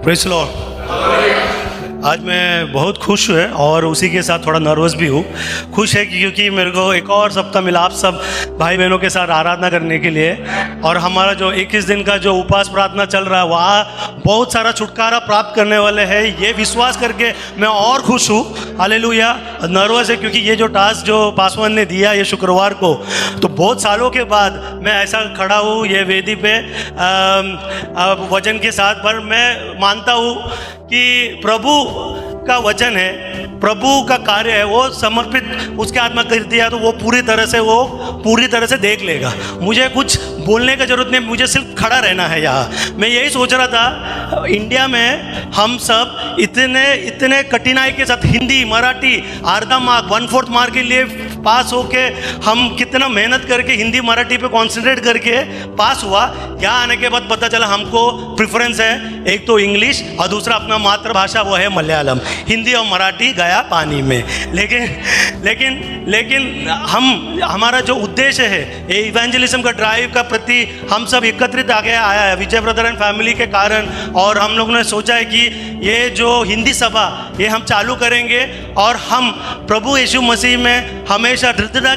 Praise Lord. आज मैं बहुत खुश हूँ और उसी के साथ थोड़ा नर्वस भी हूँ। खुश है क्योंकि मेरे को एक और सप्ताह मिला आप सब भाई बहनों के साथ आराधना करने के लिए, और हमारा जो 21 दिन का जो उपवास प्रार्थना चल रहा है वहाँ बहुत सारा छुटकारा प्राप्त करने वाले हैं, ये विश्वास करके मैं और खुश हूँ। हालेलुया। नर्वस है क्योंकि ये जो टास्क जो पासवान ने दिया ये शुक्रवार को, तो बहुत सालों के बाद मैं ऐसा खड़ा हूँ ये वेदी पे वचन के साथ। पर मैं मानता हूँ कि प्रभु का वचन है, प्रभु का कार्य है, वो समर्पित उसके आत्मा कर दिया तो वो पूरी तरह से देख लेगा। मुझे कुछ बोलने की जरूरत नहीं, मुझे सिर्फ खड़ा रहना है यहाँ। मैं यही सोच रहा था, इंडिया में हम सब इतने कठिनाई के साथ हिंदी मराठी आधा मार्क 1/4 मार्क के लिए पास होके हम कितना मेहनत करके हिंदी मराठी पे कॉन्सेंट्रेट करके पास हुआ। यहाँ आने के बाद पता चला हमको प्रेफरेंस है एक तो इंग्लिश और दूसरा अपना मातृभाषा वो है मलयालम। हिंदी और मराठी गया पानी में। लेकिन हमारा जो उद्देश्य है ये इवेंजलिज्म का ड्राइव का प्रति हम सब एकत्रित आगे आया है विजय ब्रदर एंड फैमिली के कारण। और हम लोग ने सोचा है कि ये जो हिंदी सभा ये हम चालू करेंगे और हम प्रभु यीशु मसीह में हमेशा दृढ़ता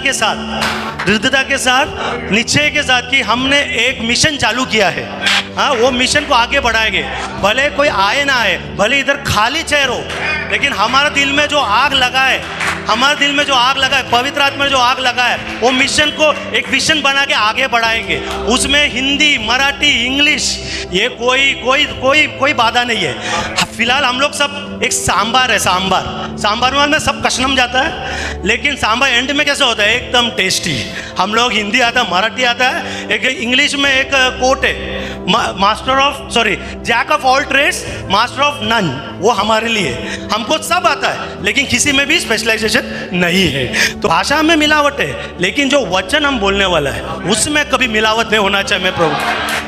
के साथ निश्चय के साथ कि हमने एक मिशन चालू किया है। हाँ, वो मिशन को आगे बढ़ाएंगे। भले कोई आए ना आए, भले इधर खाली चेयर हो, लेकिन हमारे दिल में जो आग लगा है, पवित्र आत्मा में जो आग लगा है, वो मिशन को एक विजन बना के आगे बढ़ाएंगे। उसमें हिंदी मराठी इंग्लिश ये कोई बाधा नहीं है। फिलहाल हम लोग सब एक सांबार है, सांबार में सब कशनम जाता है, लेकिन सांबार एंड में कैसे होता है एकदम टेस्टी। हम लोग हिंदी आता है, मराठी आता है, एक इंग्लिश में एक कोट है jack of all trades master of none. वो हमारे लिए, हमको सब आता है लेकिन किसी में भी स्पेशलाइजेशन नहीं है। तो भाषा में मिलावट है, लेकिन जो वचन हम बोलने वाला है उसमें कभी मिलावट नहीं होना चाहिए।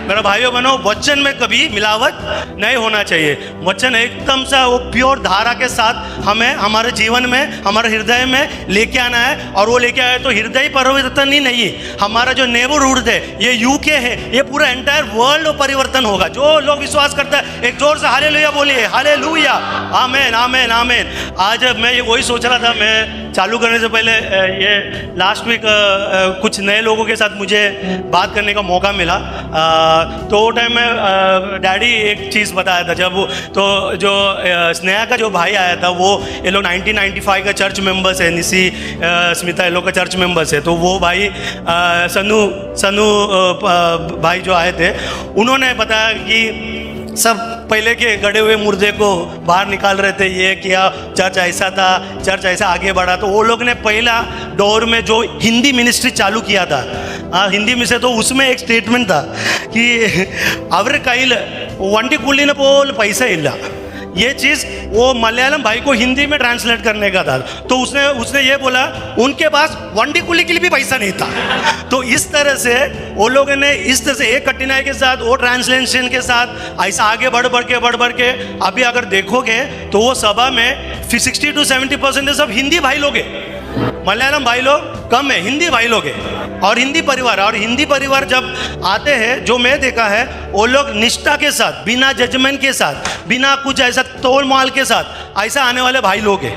मेरा भाइयों बहनों, वचन में कभी मिलावट नहीं होना चाहिए। वचन एकदम सा वो प्योर धारा के साथ हमें हमारे जीवन में, हमारे हृदय में लेके आना है। और वो लेके आए तो हृदय परिवर्तन ही नहीं, हमारा जो नेबरहुड है ये यूके है, ये पूरा एंटायर वर्ल्ड परिवर्तन होगा। जो लोग विश्वास करता है एक जोर से हालेलुया बोलिए, हालेलुया, आमेन आमेन आमेन। आज मैं ये वही सोच रहा था, मैं चालू करने से पहले ये लास्ट वीक कुछ नए लोगों के साथ मुझे बात करने का मौका मिला। तो वो टाइम में डैडी एक चीज़ बताया था, जब तो जो स्नेहा का जो भाई आया था वो ये लोग 1995 का चर्च मेंबर्स है, निशी स्मिता ये लोग का चर्च मेंबर्स है। तो वो भाई सनु भाई जो आए थे, उन्होंने बताया कि सब पहले के गड़े हुए मुर्दे को बाहर निकाल रहे थे, ये किया, चर्च ऐसा था, चर्च ऐसा आगे बढ़ा। तो वो लोग ने पहला दौर में जो हिंदी मिनिस्ट्री चालू किया था, हिंदी में से, तो उसमें एक स्टेटमेंट था कि अवर काइल वंटी कुल्लीन पोल पैसा इल्ला। ये चीज़ वो मलयालम भाई को हिंदी में ट्रांसलेट करने का था। तो उसने ये बोला उनके पास वंडी कुली के लिए भी पैसा नहीं था। तो इस तरह से वो लोगों ने इस तरह से एक कठिनाई के साथ, वो ट्रांसलेशन के साथ ऐसा आगे बढ़ बढ़ के अभी अगर देखोगे तो वो सभा में 60 to 70% सब हिंदी भाई लोग हैं। मलयालम भाई लोग कम है, हिंदी भाई लोग हैं। और हिंदी परिवार जब आते हैं, जो मैं देखा है, वो लोग निष्ठा के साथ, बिना जजमेंट के साथ, बिना कुछ ऐसा तोल माल के साथ ऐसा आने वाले भाई लोग हैं।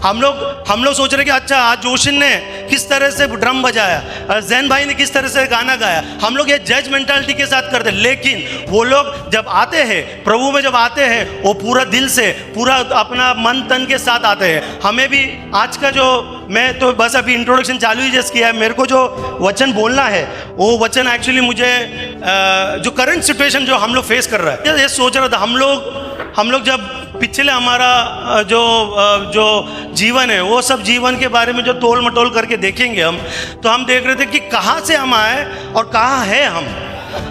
हम लोग सोच रहे कि अच्छा आज जोशिन ने किस तरह से ड्रम बजाया, जैन भाई ने किस तरह से गाना गाया, हम लोग ये जज मेंटालिटी के साथ करते। लेकिन वो लोग जब आते हैं प्रभु में, जब आते हैं वो पूरा दिल से, पूरा अपना मन तन के साथ आते हैं। हमें भी आज का जो, मैं तो बस अभी इंट्रोडक्शन चालू ही जस्ट किया है, मेरे को जो वचन बोलना है वो वचन एक्चुअली मुझे जो करंट सिचुएशन जो हम लोग फेस कर रहा है, ये सोच रहा था। हम लोग जब पिछले हमारा जो जीवन है, वो सब जीवन के बारे में जो तोल मटोल करके देखेंगे हम, तो हम देख रहे थे कि कहाँ से हम आए और कहाँ है हम।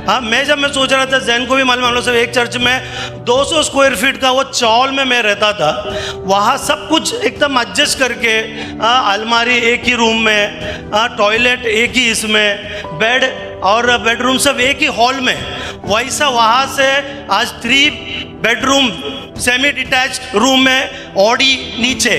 हाँ, जब मैं सोच रहा था, जैन को भी मालूम, हम लोग सब एक चर्च में 200 स्क्वायर फीट का वो चौल में मैं रहता था। वहाँ सब कुछ एकदम एडजस्ट करके, अलमारी एक ही रूम में, टॉयलेट एक ही इसमें, बेड और बेडरूम सब एक ही हॉल में, वैसा वहाँ से आज 3 बेडरूम सेमी डिटैच्ड रूम में, ऑडी नीचे,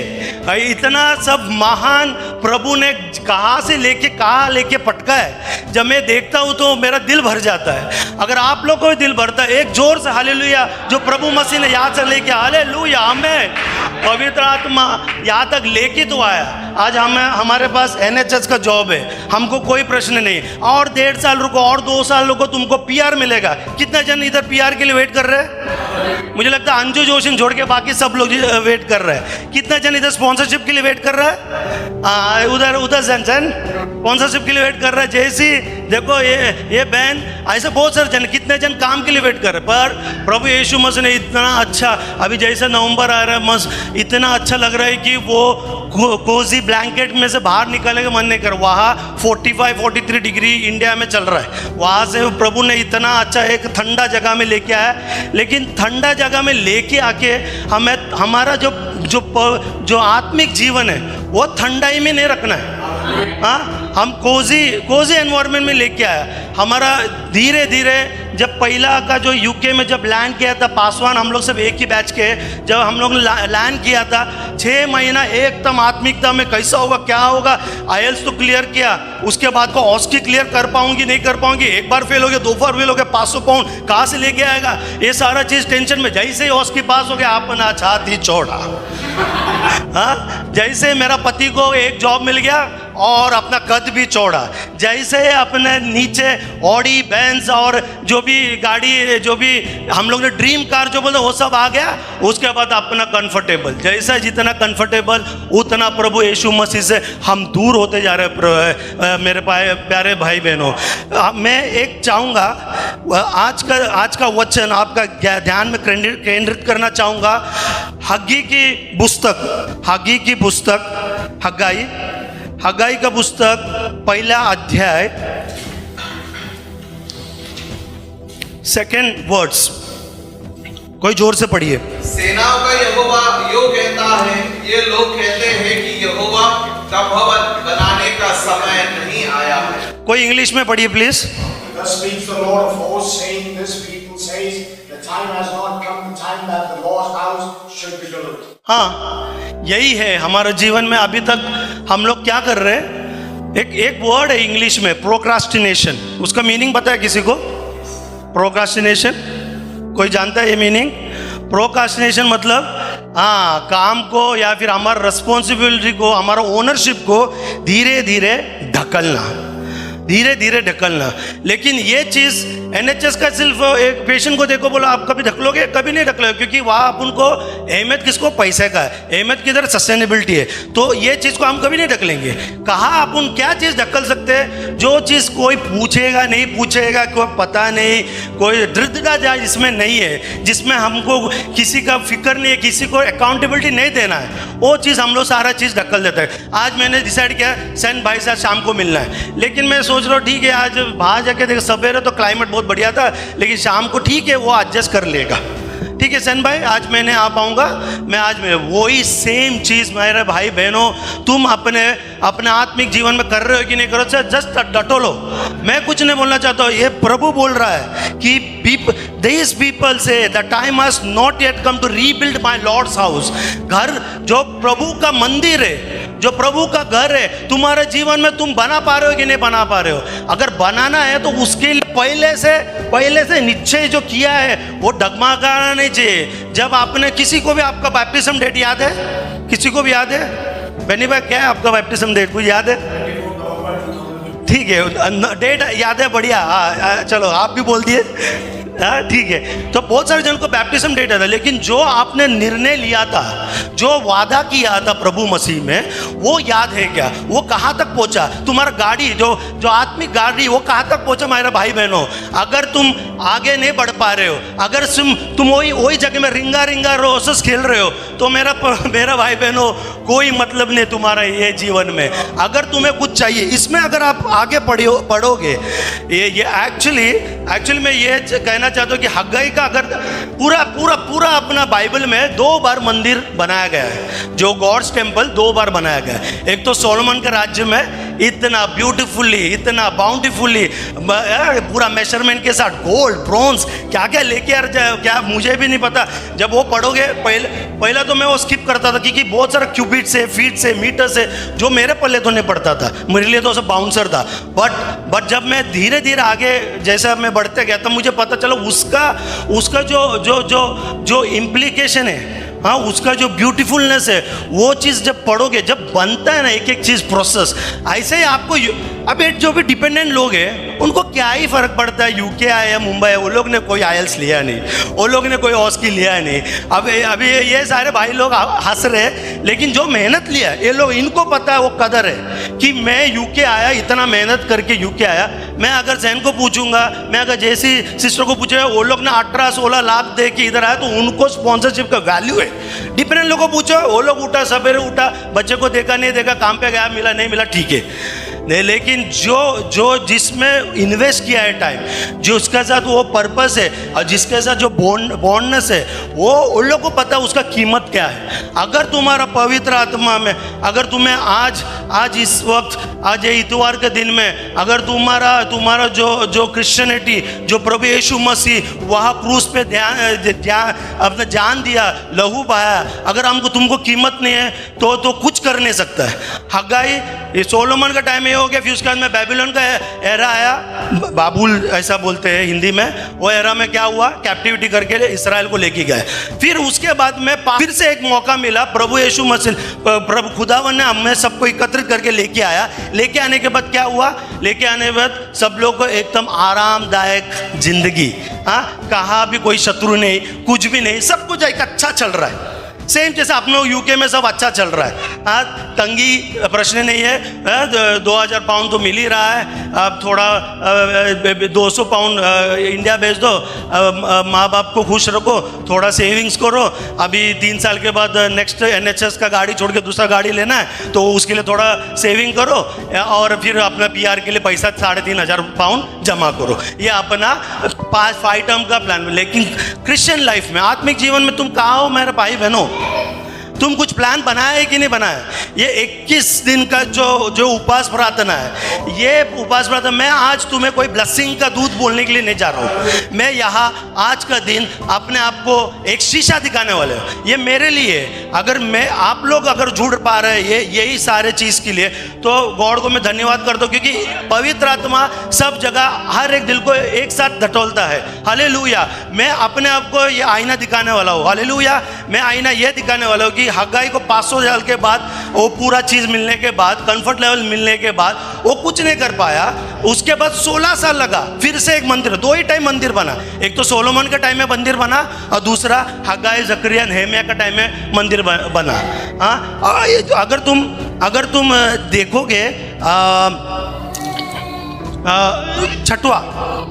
इतना सब महान प्रभु ने कहाँ से लेके कहाँ लेके पटका है। जब मैं देखता हूँ तो मेरा दिल भर जाता है। अगर आप लोग को भी दिल भरता है, एक जोर से हालेलुया जो प्रभु मसीह ने यहाँ से लेके, हालेलुया, हमें पवित्र आत्मा यहाँ तक लेके तो आया। आज हमारे पास NHS का जॉब है, हमको कोई प्रश्न नहीं, और 1.5 साल रुको, और 2 साल रुको, तुमको PR मिलेगा। कितना जन इधर PR के लिए वेट कर रहे हैं? मुझे लगता है अंजू जोशी छोड़ के बाकी सब लोग वेट कर रहे हैं। कितना जन इधर स्पॉन्सरशिप के लिए वेट कर रहा है? उधर जन स्पॉन्सरशिप के लिए वेट कर रहा है। जैसी देखो ये बहन, ऐसे बहुत सारे जन, कितने जन काम के लिए वेट कर रहे हैं। पर प्रभु यीशु मसीह ने इतना अच्छा, अभी जैसे नवंबर आ रहा है, मस्त इतना अच्छा लग रहा है कि वो कोजी ब्लैंकेट में से बाहर निकलने का मन नहीं कर। वहाँ 45-43 डिग्री इंडिया में चल रहा है। वहाँ से प्रभु ने इतना अच्छा एक ठंडा जगह में लेके आया। लेकिन ठंडा जगह में लेके आके हमें हमारा जो आत्मिक जीवन है वो ठंडाई में नहीं रखना है। हाँ, हम कोजी एनवायरनमेंट में लेके आया। हमारा धीरे धीरे, जब पहला का जो यूके में जब लैंड किया था, पासवान हम लोग सब एक ही बैच के, जब हम लोग लैंड किया था, 6 महीना एकदम आत्मिकता में कैसा होगा क्या होगा। IELTS तो क्लियर किया, उसके बाद को ऑस्की क्लियर कर पाऊंगी नहीं कर पाऊंगी, एक बार फेल हो गया, 2 बार फेल हो गया, 500 पाउंड कहाँ से लेके आएगा, ये सारा चीज़ टेंशन में। जैसे ही ऑस्की पास हो गया, अपना छाती छोड़ा। हाँ, जैसे मेरा पति को एक जॉब मिल गया और अपना कद भी चौड़ा, जैसे अपने नीचे ऑडी बेंज और जो भी गाड़ी, जो भी हम लोग ने ड्रीम कार जो बोलते वो सब आ गया। उसके बाद अपना कंफर्टेबल, जैसा जितना कंफर्टेबल उतना प्रभु यीशु मसीह से हम दूर होते जा रहे। मेरे प्यारे भाई बहनों, मैं एक चाहूँगा, आज का वचन आपका ध्यान में केंद्रित करना चाहूँगा। हग्गी की पुस्तक हग्गाई का पुस्तक 1 अध्याय 2 वर्ड्स, कोई जोर से पढ़िए। सेनाओं का यहोवा यो कहता है, ये लोग कहते हैं कि यहोवा का भवन बनाने का समय नहीं आया है। कोई इंग्लिश में पढ़िए please. Thus speaks the Lord of hosts, saying, this people says, the time has not come, the time that the Lord's house should be built. हाँ, यही है हमारे जीवन में। अभी तक हम लोग क्या कर रहे हैं? एक वर्ड है इंग्लिश में, प्रोक्रास्टिनेशन। उसका मीनिंग पता है किसी को? प्रोक्रास्टिनेशन कोई जानता है ये मीनिंग? प्रोक्रास्टिनेशन मतलब हाँ, काम को या फिर हमारा रिस्पॉन्सिबिलिटी को, हमारा ओनरशिप को धीरे धीरे ढकलना। लेकिन ये चीज़ NHS का सिर्फ एक पेशेंट को देखो, बोलो आप कभी ढकलोगे? कभी नहीं ढकलोगे, क्योंकि वहाँ अपन को अहमियत किसको? पैसे का है। अहमियत किधर? सस्टेनेबिलिटी है। तो ये चीज़ को हम कभी नहीं ढकलेंगे। कहाँ अपन क्या चीज़ ढकल सकते हैं? जो चीज़ कोई पूछेगा नहीं पूछेगा, कोई पता नहीं, कोई दृढ़ता जाए जिसमें नहीं है, जिसमें हमको किसी का फिक्र नहीं है, किसी को अकाउंटेबिलिटी नहीं देना है, वो चीज़ हम लोग सारा चीज़ ढकल देते हैं। आज मैंने डिसाइड किया सैन भाई से शाम को मिलना है, लेकिन मैं सोच रहा हूँ ठीक है, आज बाहर जाके देखो, सवेरे तो क्लाइमेट बहुत बढ़िया था, लेकिन शाम को ठीक है वो एडजस्ट कर लेगा। ठीक है सैन भाई, आज मैंने आ पाऊंगा, मैं आज में वही सेम चीज़ मेरे भाई बहनों तुम अपने आत्मिक जीवन में कर रहे हो कि नहीं करो, जस्ट डटो लो। मैं कुछ नहीं बोलना चाहता हूँ, ये प्रभु बोल रहा है कि these people say the time has not yet come to rebuild my Lord's house। घर जो प्रभु का मंदिर है, जो प्रभु का घर है, तुम्हारे जीवन में तुम बना पा रहे हो कि नहीं बना पा रहे हो? अगर बनाना है तो उसके लिए पहले से निश्चय जो किया है वो डगमगाना नहीं चाहिए। जब आपने किसी को भी, आपका बैप्टिज्म डेट याद है? किसी को भी याद है? बेनी भाई क्या है आपका बैप्टिज्म डेट, कुछ याद है? ठीक है, डेट याद है, बढ़िया। चलो आप भी बोल दिए, ठीक है। तो बहुत सारे जन को बैप्टिज्म डेट था, लेकिन जो आपने निर्णय लिया था, जो वादा किया था प्रभु मसीह में, वो याद है क्या? वो कहाँ तक पहुँचा? तुम्हारा गाड़ी जो आत्मिक गाड़ी, वो कहाँ तक पहुँचा मेरे भाई बहनों? अगर तुम आगे नहीं बढ़ पा रहे हो, अगर तुम वही जगह में रिंगा रोसेस खेल रहे हो, तो मेरा भाई बहनों कोई मतलब नहीं तुम्हारा ये जीवन में। अगर तुम्हें कुछ चाहिए, इसमें अगर आप आगे पढ़ोगे, ये एक्चुअली मैं ये कहना चाहता हूँ कि हग्गाई का अगर पूरा अपना बाइबल में 2 बार मंदिर बनाया गया है, जो गॉड्स टेम्पल 2 बार बनाया गया है। एक तो सोलोमन के राज्य में, इतना ब्यूटीफुल्ली, इतना बाउंटीफुल्ली, पूरा मेजरमेंट के साथ गोल्ड ब्रॉन्ज क्या क्या लेके आ जाए, क्या मुझे भी नहीं पता। जब वो पढ़ोगे, पहले तो मैं वो स्किप करता था क्योंकि बहुत सारा क्यूबिट से, फीट से, मीटर से जो मेरे पल्ले तो नहीं पड़ता था, मेरे लिए तो सब बाउंसर था। बट जब मैं धीरे धीरे आगे जैसा मैं बढ़ते गया तब मुझे पता चला उसका जो इम्प्लीकेशन है, हाँ, उसका जो ब्यूटीफुलनेस है, वो चीज़ जब पढ़ोगे, जब बनता है ना एक एक चीज़ प्रोसेस, ऐसे ही आपको अब जो भी डिपेंडेंट लोग हैं उनको क्या ही फ़र्क पड़ता है यूके आए या मुंबई है, वो लोग ने कोई आयल्स लिया नहीं, वो लोग ने कोई ऑस्की लिया नहीं। अब अभी ये सारे भाई लोग हंस रहे हैं, लेकिन जो मेहनत लिया ये लोग, इनको पता है वो कदर है कि मैं यूके आया, इतना मेहनत करके यूके आया। मैं अगर जैन को पूछूंगा, मैं अगर जैसी सिस्टर को पूछेगा, वो लोग ने 18-16 लाख दे के इधर आया, तो उनको स्पॉन्सरशिप का वैल्यू है। डिपेंडेंट लोगों को पूछो, वो लोग उठा, सवेरे उठा, बच्चे को देखा नहीं देखा, काम पे गया, मिला नहीं मिला, ठीक है नहीं, लेकिन जो जिसमें इन्वेस्ट किया है टाइम, जो उसके साथ वो पर्पस है और जिसके साथ जो बॉन्डनेस है, वो उन लोग को पता है उसका कीमत क्या है। अगर तुम्हारा पवित्र आत्मा में, अगर तुम्हें आज इस वक्त, आज ये इतवार के दिन में, अगर तुम्हारा जो क्रिश्चियनिटी, जो प्रभु यीशु मसीह वहाँ क्रूस पे अपना जान दिया, लहू बहाया, अगर तुमको कीमत नहीं है तो कुछ कर नहीं सकता है। हगाई, ये सोलोमन का टाइम हो गया, फिर उसके बाद में बेबीलोन का एरा आया, बाबुल ऐसा बोलते हैं हिंदी में। वो एरा में क्या हुआ, कैप्टिविटी करके इस्राएल को लेके गए। फिर उसके बाद में फिर से एक मौका मिला, प्रभु यीशु मसीह, प्रभु खुदावन ने हमें सबको एकत्रित करके लेके आया। लेके आने के बाद क्या हुआ, लेके आने के बाद सब लोग को एकदम आरामदायक जिंदगी, हाँ, कहाँ भी कोई शत्रु नहीं, कुछ भी नहीं, सब कुछ एक अच्छा चल रहा है। सेम जैसे आप लोग यूके में सब अच्छा चल रहा है, हाँ, तंगी प्रश्न नहीं है। 2000 पाउंड तो मिल ही रहा है, अब थोड़ा 200 पाउंड इंडिया भेज दो, माँ बाप को खुश रखो, थोड़ा सेविंग्स करो। अभी 3 साल के बाद नेक्स्ट NHS का गाड़ी छोड़ के दूसरा गाड़ी लेना है, तो उसके लिए थोड़ा सेविंग करो और फिर अपना PR के लिए पैसा 3500 पाउंड जमा करो। ये अपना 5 टर्म का प्लान। लेकिन क्रिश्चियन लाइफ में, आत्मिक जीवन में तुम कहाँ हो मेरे भाई बहनों? तुम कुछ प्लान बनाया है कि नहीं बनाया? ये 21 दिन का जो उपवास प्रार्थना है, ये उपवास प्रार्थना, मैं आज तुम्हें कोई ब्लेसिंग का दूध बोलने के लिए नहीं जा रहा हूँ। मैं यहाँ आज का दिन अपने आप को एक शीशा दिखाने वाले हूँ। ये मेरे लिए, अगर आप लोग अगर जुड़ पा रहे हैं यही सारे चीज़ के लिए, तो गॉड को मैं धन्यवाद करता हूँ, क्योंकि पवित्र आत्मा सब जगह हर एक दिल को एक साथ धटोलता है। हालेलुया। मैं अपने आप को ये आईना दिखाने वाला हूँ। हालेलुया। मैं आईना ये दिखाने वाला हूँ कि हगाई को 500 साल के बाद, वो पूरा चीज़ मिलने के बाद, कंफर्ट लेवल मिलने के बाद वो कुछ नहीं कर पाया। उसके बाद 16 साल लगा, फिर से एक मंदिर, 2 ही टाइम मंदिर बना। एक तो सोलोमन के टाइम में मंदिर बना और दूसरा हगाई, जकरिया, नेहमिया का टाइम में मंदिर बना। हाँ, अगर तुम देखोगे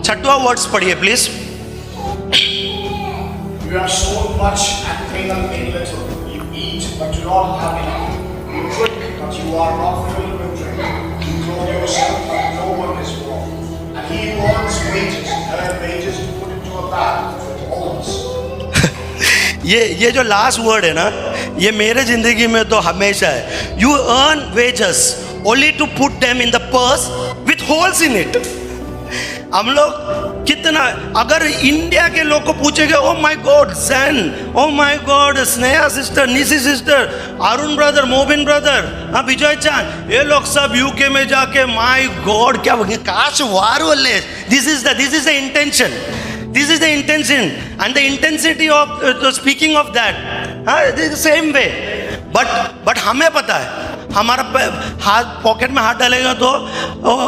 छठवा वर्ड्स पढ़िए please. You have sown much and taken in little. You eat, but do not have enough. You drink, but you are not filled with drink. You clothe yourself, but no one is warm. And he who earns wages, earn wages to put into a bag with holes. ये जो last word है ना, ये मेरे जिंदगी में तो हमेशा है। You earn wages only to put them in the purse with holes in it. हम लोग कितना, अगर इंडिया के लोग को पूछेंगे, oh my God Jain, oh my God Sneha sister, Nishi sister, Arun brother, Mobin brother, हाँ, विजय चांद, ये लोग सब यूके में जाके माय गॉड क्या बोलेंगे, काश वार वाले। This is the intention, this is the intention and the intensity of speaking of that, same way. But हमें पता है, हमारा हाथ पॉकेट में हाथ डालेगा तो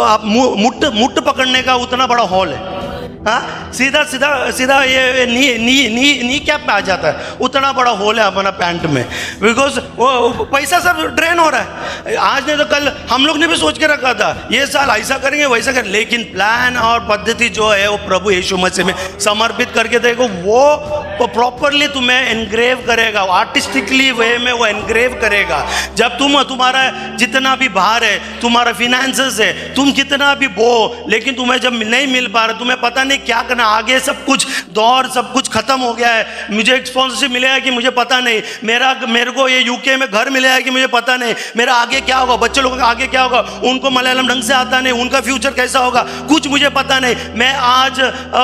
आप मुट्ठ पकड़ने का उतना बड़ा हॉल है। हाँ, सीधा ये नी कैप में आ जाता है, उतना बड़ा होल है अपना पैंट में, बिकॉज वो पैसा सब ड्रेन हो रहा है। आज नहीं तो कल हम लोग ने भी सोच के रखा था ये साल ऐसा करेंगे वैसा करेंगे, लेकिन प्लान और पद्धति जो है वो प्रभु यीशु मसीह में समर्पित करके देखो, वो वो प्रॉपरली तुम्हें एनग्रेव करेगा, आर्टिस्टिकली वे में वो एनग्रेव करेगा। जब तुम्हारा जितना भी भार है, तुम्हारा फिनेंसेस है, तुम कितना भी बो, लेकिन तुम्हें जब नहीं मिल पा रहा, तुम्हें पता नहीं क्या करना, आगे सब कुछ दौर सब कुछ खत्म हो गया है, मुझे एक स्पॉन्सरशिप मिलेगा कि मुझे पता नहीं, मेरे को ये यूके में घर मिलेगा कि मुझे पता नहीं, मेरा आगे क्या होगा, बच्चे लोगों का आगे क्या होगा, उनको मलयालम ढंग से आता नहीं, उनका फ्यूचर कैसा होगा, कुछ मुझे पता नहीं। मैं आज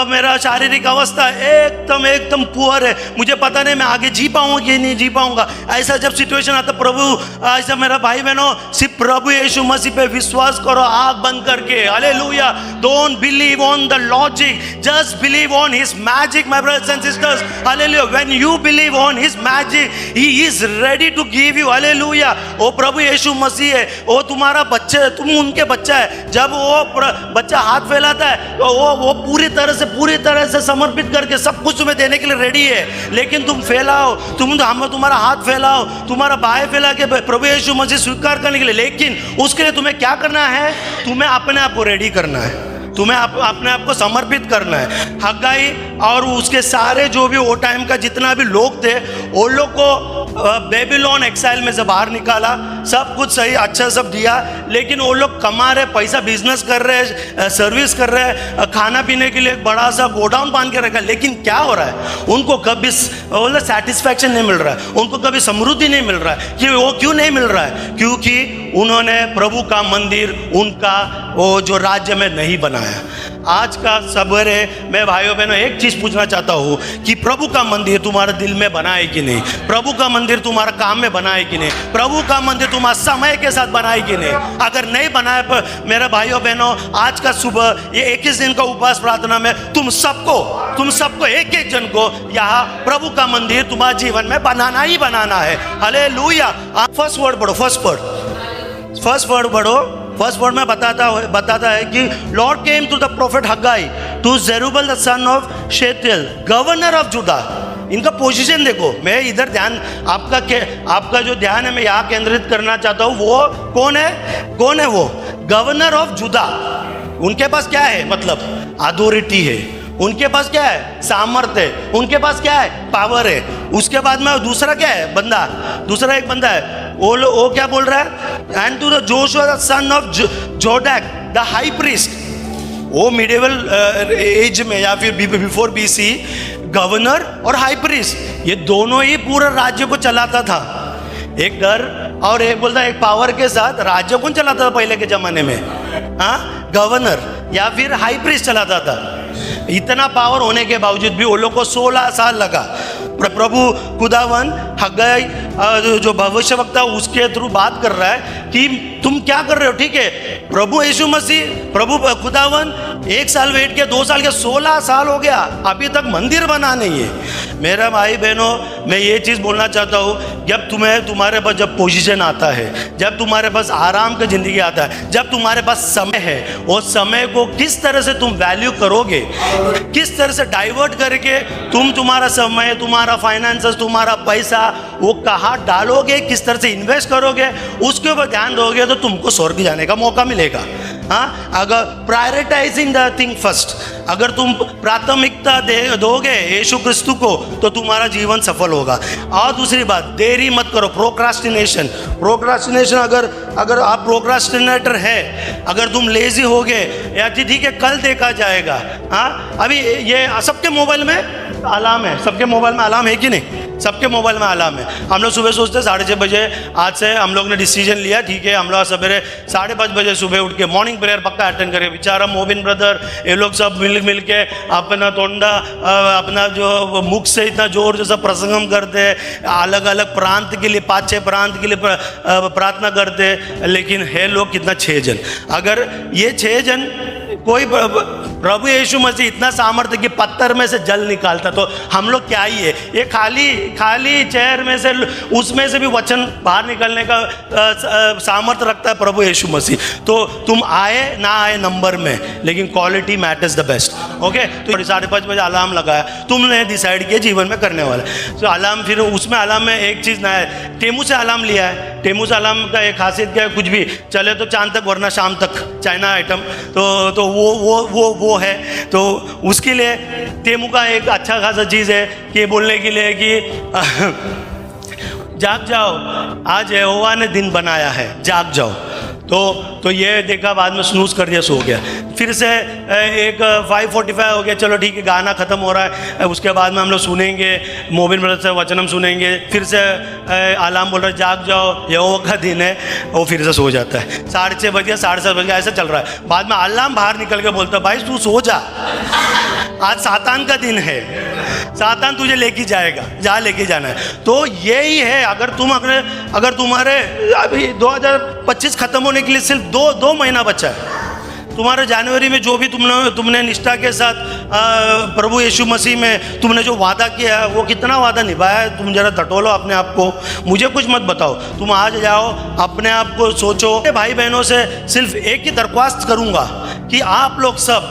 मेरा शारीरिक अवस्था एकदम पुअर है, मुझे पता नहीं मैं आगे जी पाऊंगा कि नहीं जी पाऊंगा। ऐसा जब सिचुएशन आता, प्रभु ऐसा मेरा भाई बहनों, सिर्फ प्रभु यीशु मसीह पे विश्वास करो आंख बंद करके। Hallelujah. Don't believe on the logic, just believe on his magic my brothers and sisters. Hallelujah. When you believe on his magic, he is ready to give you. Hallelujah. वो प्रभु यीशु मसीह है, वो तुम्हारा बच्चा है, तुम उनके बच्चा है। जब वो बच्चा हाथ फैलाता है तो वो पूरी तरह से समर्पित करके सब कुछ तुम्हें देने के लिए रेडी है। लेकिन तुम फैलाओ, तुम्हारा हाथ फैलाओ, तुम्हारा बाएं फैला के प्रभु यीशु मसीह स्वीकार करने के लिए। लेकिन उसके लिए तुम्हें क्या करना है? तुम्हें अपने आप को रेडी करना है, तुम्हें अपने आप को समर्पित करना है। हग्गाई और उसके सारे जो भी वो टाइम का जितना भी लोग थे, वो लोग को बेबीलोन एक्साइल में से बाहर निकाला, सब कुछ सही अच्छा सब दिया, लेकिन वो लोग कमा रहे, पैसा बिजनेस कर रहे हैं, सर्विस कर रहे हैं, खाना पीने के लिए एक बड़ा सा गोडाउन बांध के रखा है। लेकिन क्या हो रहा है? उनको कभी सेटिस्फैक्शन नहीं मिल रहा है, उनको कभी समृद्धि नहीं मिल रहा है। कि वो क्यों नहीं मिल रहा है? क्योंकि उन्होंने प्रभु का मंदिर उनका वो जो राज्य में नहीं बनाया। आज का सवेरे मैं भाइयों बहनों एक चीज पूछना चाहता हूँ कि प्रभु का मंदिर तुम्हारे दिल में बना है कि नहीं? प्रभु का मंदिर तुम्हारा काम में बना है कि नहीं? प्रभु का मंदिर तुम्हारा समय के साथ बना है कि नहीं? अगर नहीं बनाए पर मेरे भाइयों बहनों, आज का सुबह ये 21 दिन का उपवास प्रार्थना में तुम सबको एक जन को यहाँ प्रभु का मंदिर तुम्हारे जीवन में बनाना ही बनाना है। हालेलुया। फर्स्ट वर्ड पढ़ो, फर्स्ट वर्ड में बताता है कि lord came to the prophet Haggai to Zerubbabel the son of Shealtiel, governor of Judah. इनका पोजीशन देखो। मैं इधर ध्यान आपका जो ध्यान है मैं यहाँ केंद्रित करना चाहता हूँ। वो कौन है? वो गवर्नर ऑफ जुदा। उनके पास क्या है? मतलब अथॉरिटी है। उनके पास क्या है? सामर्थ्य है। उनके पास क्या है? पावर है। उसके बाद में दूसरा क्या है? दूसरा एक बंदा है। वो क्या बोल रहा है? And to the Joshua the son of Zadok the high priest. वो मिडिवल एज में या फिर बिफोर बीसी गवर्नर और हाई प्रीस्ट, ये दोनों ही पूरा राज्य को चलाता था। एक डर और एक बोलता एक पावर के साथ राज्य कौन चलाता था पहले के जमाने में? हाँ, गवर्नर या फिर हाई प्रीस्ट चलाता था। इतना पावर होने के बावजूद भी वो लोग को 16 साल लगा। प्रभु खुदावन हग्गाई जो भविष्यवक्ता उसके थ्रू बात कर रहा है कि तुम क्या कर रहे हो? ठीक है, प्रभु यीशु मसीह, प्रभु खुदावन 1 साल वेट किया, 2 साल किया, 16 साल हो गया, अभी तक मंदिर बना नहीं है। मेरा भाई बहनों, मैं ये चीज़ बोलना चाहता हूँ, जब तुम्हारे पास जब पोजीशन आता है, जब तुम्हारे पास आराम का ज़िंदगी आता है, जब तुम्हारे पास समय है, वो समय को किस तरह से तुम वैल्यू करोगे, किस तरह से डाइवर्ट करके तुम्हारा समय, तुम्हारा फाइनेंसेस, तुम्हारा पैसा वो कहाँ डालोगे, किस तरह से इन्वेस्ट करोगे, उसके ऊपर ध्यान दोगे तो तुमको स्वर्ग जाने का मौका मिलेगा। हाँ, अगर प्रायोरिटाइजिंग द थिंग फर्स्ट, अगर तुम प्राथमिकता दोगे यीशु क्रिस्तु को, तो तुम्हारा जीवन सफल होगा। और दूसरी बात, देरी मत करो। प्रोक्रास्टिनेशन अगर आप प्रोक्रास्टिनेटर है, अगर तुम लेजी हो गए या ठीक है कल देखा जाएगा। हाँ, अभी ये सबके मोबाइल में अलार्म है, सबके मोबाइल में अलार्म है कि नहीं? सबके मोबाइल में अलार्म है। हम लोग सुबह सोचते हैं 6:30 बजे, आज से हम लोग ने डिसीजन लिया, ठीक है हम लोग सवेरे 5:30 बजे सुबह उठ के मॉर्निंग प्रेयर पक्का अटेंड करें। बेचारा मोबिन ब्रदर ये लोग सब मिल के अपना तोंडा अपना जो मुख से इतना जोर जैसा प्रसंगम करते हैं, अलग अलग प्रांत के लिए 5-6 प्रांत के लिए प्रार्थना करते हैं। लेकिन है लोग कितना 6 जन। अगर ये 6 जन कोई प्रभु यीशु मसीह इतना सामर्थ्य कि पत्थर में से जल निकालता, तो हम लोग क्या ही है? ये खाली चेयर में से, उसमें से भी वचन बाहर निकलने का सामर्थ्य रखता है प्रभु यीशु मसीह। तो तुम आए ना आए नंबर में, लेकिन quality matters the best. Okay, तो 5:30 बजे अलार्म लगाया, तुमने डिसाइड किया जीवन में करने वाला। तो अलार्म, फिर उसमें अलार्म में एक चीज़ ना है, टेमू से अलार्म लिया है। टेमू सालाम का एक खासियत क्या है, कुछ भी चले तो चांद तक वरना शाम तक, चाइना आइटम, तो वो है। तो उसके लिए टेमू का एक अच्छा खासा चीज़ है कि बोलने के लिए कि जाग जाओ, आज यहोवा ने दिन बनाया है, जाग जाओ। तो ये देखा, बाद में स्नूज कर दिया, सो गया। फिर से एक 5:45 हो गया, चलो ठीक है, गाना ख़त्म हो रहा है, उसके बाद में हम लोग सुनेंगे मोबिन ब्रदर से वचनम सुनेंगे। फिर से अलार्म बोल रहा है जाग जाओ, यहोवा का दिन है, वो फिर से सो जाता है। 6:30 बज गया, 7:30 बज गया, ऐसा चल रहा है। बाद में अलार्म बाहर निकल के बोलता है भाई तू सो जा, आज सातान का दिन है, सातान तुझे लेके जाएगा, जहाँ लेके जाना है। तो यही है, अगर तुम्हारे अभी 2025 खत्म होने के लिए सिर्फ दो महीना बचा है, तुम्हारे जनवरी में जो भी तुमने निष्ठा के साथ प्रभु यीशु मसीह में तुमने जो वादा किया है, वो कितना वादा निभाया है, तुम जरा टटोलो अपने आप को, मुझे कुछ मत बताओ। तुम आज जाओ, अपने आप को सोचो। भाई बहनों से सिर्फ एक ही दरख्वास्त करूंगा कि आप लोग सब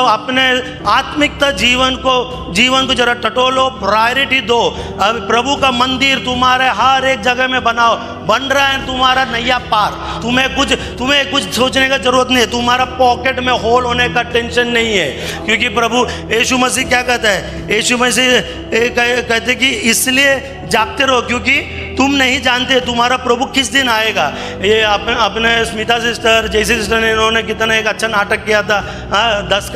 अपने आत्मिकता जीवन को जरा टटोलो, प्रायोरिटी दो। अब प्रभु का मंदिर तुम्हारे हर एक जगह में बन रहा है, तुम्हारा नैया पार। तुम्हें कुछ सोचने का जरूरत नहीं है, तुम्हारा पॉकेट में होल होने का टेंशन नहीं है, क्योंकि प्रभु यीशु मसीह क्या कहता है, यीशु मसीह कहते कि इसलिए जागते रहो क्योंकि तुम नहीं जानते तुम्हारा प्रभु किस दिन आएगा। ये अपने स्मिता सिस्टर, जैसी सिस्टर ने, इन्होंने कितना एक अच्छा नाटक किया था, 10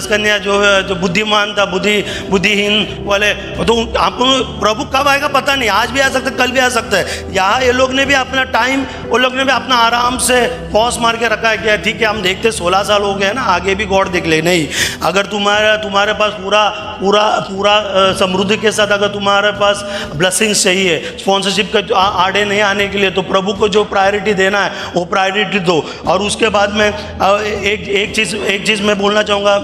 कन्या जो बुद्धिमान था, बुद्धिहीन वाले। तो आपको प्रभु कब आएगा पता नहीं, आज भी आ सकता है, कल भी आ सकता है। यहाँ ये लोग ने भी अपना टाइम, वो लोग ने भी अपना आराम से पॉज मार के रखा है कि ठीक है हम देखते 16 साल हो गए ना, आगे भी गॉड देख ले। नहीं, अगर तुम्हारे पास पूरा समृद्धि के साथ अगर तुम्हारे पास ब्लेसिंग्स चाहिए, स्पॉन्सरशिप का आड़े नहीं आने के लिए, तो प्रभु को जो प्रायोरिटी देना है वो प्रायोरिटी दो। और उसके बाद में एक चीज़ मैं बोलना चाहूँगा,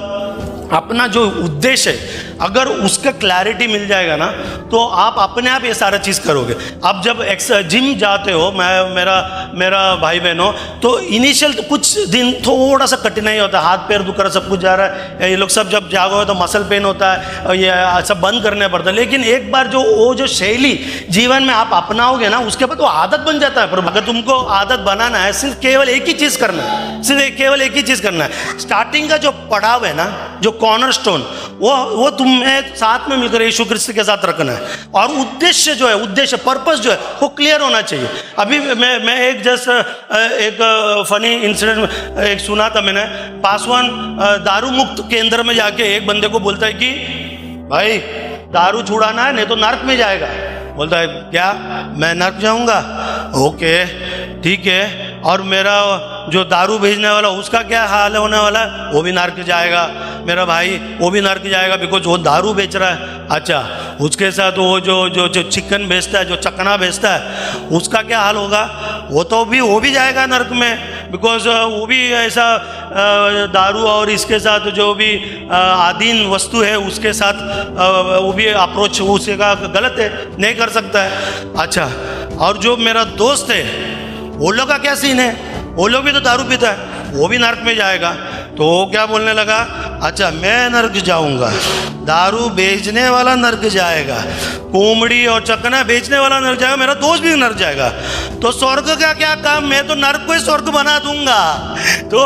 अपना जो उद्देश्य है अगर उसका क्लैरिटी मिल जाएगा ना, तो आप अपने आप ये सारा चीज़ करोगे। अब जब जिम जाते हो, मेरा भाई बहनों, तो इनिशियल तो कुछ दिन थोड़ा सा कठिनाई होता है, हाथ पैर दुख रहा, सब कुछ जा रहा है, ये लोग सब जब जागो तो मसल पेन होता है, ये सब बंद करने पड़ता है। लेकिन एक बार जो शैली जीवन में आप अपनाओगे ना, उसके बाद वो आदत बन जाता है। पर अगर तुमको आदत बनाना है, सिर्फ केवल एक ही चीज़ करना है, केवल एक ही चीज़ करना है। स्टार्टिंग का जो पड़ाव है ना, जो कॉर्नरस्टोन, वो तुम्हें साथ में मिलकर यीशु क्रिस्त के साथ रखना है। और उद्देश्य पर्पस जो है वो क्लियर होना चाहिए। अभी मैं एक फनी इंसिडेंट एक सुना था मैंने। पासवान दारू मुक्त केंद्र में जाके एक बंदे को बोलता है कि भाई दारू छुड़ाना है, नहीं तो नर्क में जाएगा। बोलता है क्या, मैं नर्क जाऊंगा? ओके ठीक है, और मेरा जो दारू भेजने वाला उसका क्या हाल होने वाला है? वो भी नर्क जाएगा। मेरा भाई वो भी नर्क जाएगा, बिकॉज वो दारू बेच रहा है। अच्छा, उसके साथ वो जो चिकन बेचता है, जो चकना बेचता है, उसका क्या हाल होगा? वो भी जाएगा नर्क में, बिकॉज वो भी ऐसा दारू और इसके साथ जो भी आदीन वस्तु है उसके साथ वो भी अप्रोच उसका गलत है, नहीं कर सकता है। अच्छा, और जो मेरा दोस्त है वो लोग का क्या सीन है? वो लोग भी तो दारू पीता है, वो भी नर्क में जाएगा। तो वो क्या बोलने लगा, अच्छा मैं नर्क जाऊंगा, दारू बेचने वाला नर्क जाएगा, कोमड़ी और चकना बेचने वाला नर्क जाएगा, मेरा दोस्त भी नर्क जाएगा, तो स्वर्ग का क्या काम, मैं तो नर्क को ही स्वर्ग बना दूंगा। तो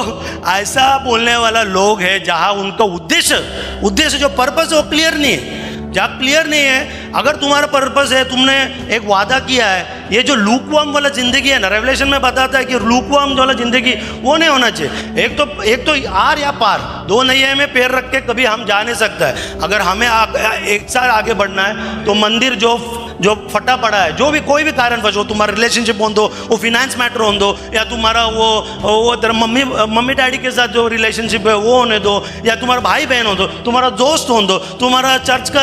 ऐसा बोलने वाला लोग है जहां उनका उद्देश्य जो पर्पस है वो क्लियर नहीं है। जब क्लियर नहीं है, अगर तुम्हारा पर्पस है, तुमने एक वादा किया है, ये जो लूकवार्म वाला जिंदगी है ना, रेवलेशन में बताता है कि लूकवार्म वाला जिंदगी वो नहीं होना चाहिए। एक तो आर या पार, दो नैये में पैर रख के कभी हम जा नहीं सकता है। अगर हमें एक साल आगे बढ़ना है तो मंदिर जो फटा पड़ा है, जो भी कोई भी कारणवश हो, तुम्हारा रिलेशनशिप हो दो, वो फिनेंस मैटर हो दो, या तुम्हारा वो तेरा मम्मी डैडी के साथ जो रिलेशनशिप है वो होने दो, या तुम्हारा भाई बहन हो दो, तुम्हारा दोस्त हो दो, तुम्हारा चर्च का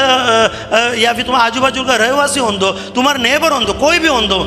या फिर तुम्हारा आजू बाजू का रहवासी हो दो, तुम्हारा नेबर हो दो, कोई भी हो दो,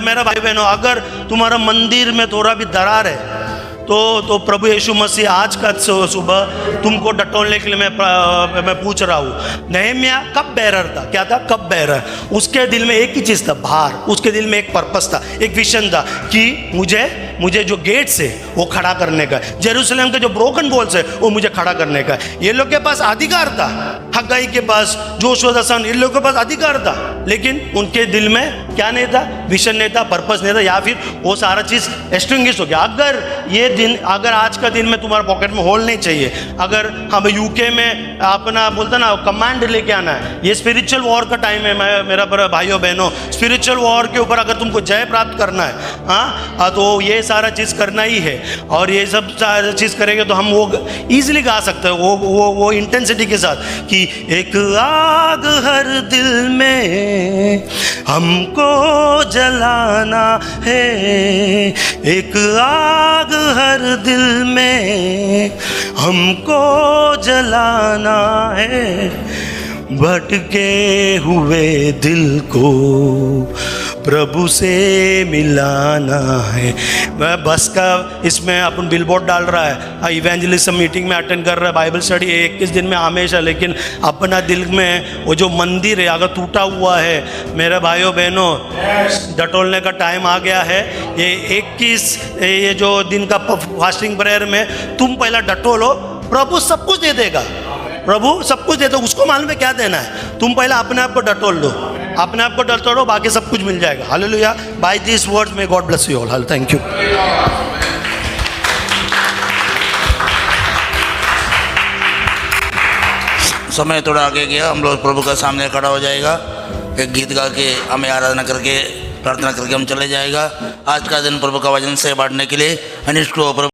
मेरा भाई बहन हो, अगर तुम्हारा मंदिर में थोड़ा भी दरार है तो प्रभु यीशु मसीह आज का सुबह तुमको डटोलने के लिए मैं पूछ रहा हूँ। नहम्या कप बेरर था, क्या था? Cup bearer. उसके दिल में एक ही चीज़ था, भार। उसके दिल में एक पर्पस था, एक विजन था कि मुझे मुझे जो गेट्स है वो खड़ा करने का है, जेरूसलम के जो ब्रोकन वॉल्स है वो मुझे खड़ा करने का है। ये लोग के पास अधिकार था, हग्गाई के पास, जोशुआ द सन, इन लोगों के पास अधिकार था, लेकिन उनके दिल में क्या नहीं था, विजन नहीं था, पर्पस नहीं था, या फिर वो सारा चीज़ एक्सटिंग्विश हो गया। अगर ये दिन, अगर आज का दिन में तुम्हारे पॉकेट में होल नहीं चाहिए, अगर हम यूके में अपना बोलते ना कमांड लेके आना है, ये स्पिरिचुअल वॉर का टाइम है, मैं मेरा भाइयों बहनों, स्पिरिचुअल वॉर के ऊपर अगर तुमको जय प्राप्त करना है, हाँ, तो ये सारा चीज़ करना ही है। और ये सब सारा चीज़ करेंगे तो हम वो ईजिली गा सकते हैं, वो इंटेंसिटी के साथ कि एक आग हर दिल में हमको जलाना है, एक आग हर दिल में हमको जलाना है, भटके हुए दिल को प्रभु से मिलाना है। मैं बस का इसमें अपन बिलबोर्ड डाल रहा है, इवेंजलिज्म मीटिंग में अटेंड कर रहा है, बाइबल स्टडी 21 दिन में हमेशा, लेकिन अपना दिल में वो जो मंदिर है अगर टूटा हुआ है, मेरे भाइयों बहनों, डटोलने का टाइम आ गया है। ये 21 ये जो दिन का फास्टिंग प्रेयर में तुम पहला डटोलो, प्रभु सब कुछ दे देगा, प्रभु सब कुछ दे दो, उसको मालूम है क्या देना है, तुम पहले अपने आप को डटोल लो, अपने आप को डटोलो, बाकी सब कुछ मिल जाएगा। Hallelujah. By this words may God bless you all. हाल थैंक यू। समय थोड़ा आगे गया, हम लोग प्रभु के सामने खड़ा हो जाएगा, एक गीत गा के हमें आराधना करके प्रार्थना करके हम चले जाएगा। आज का दिन प्रभु का वचन से बांटने के लिए अनिष्ट को प्रभु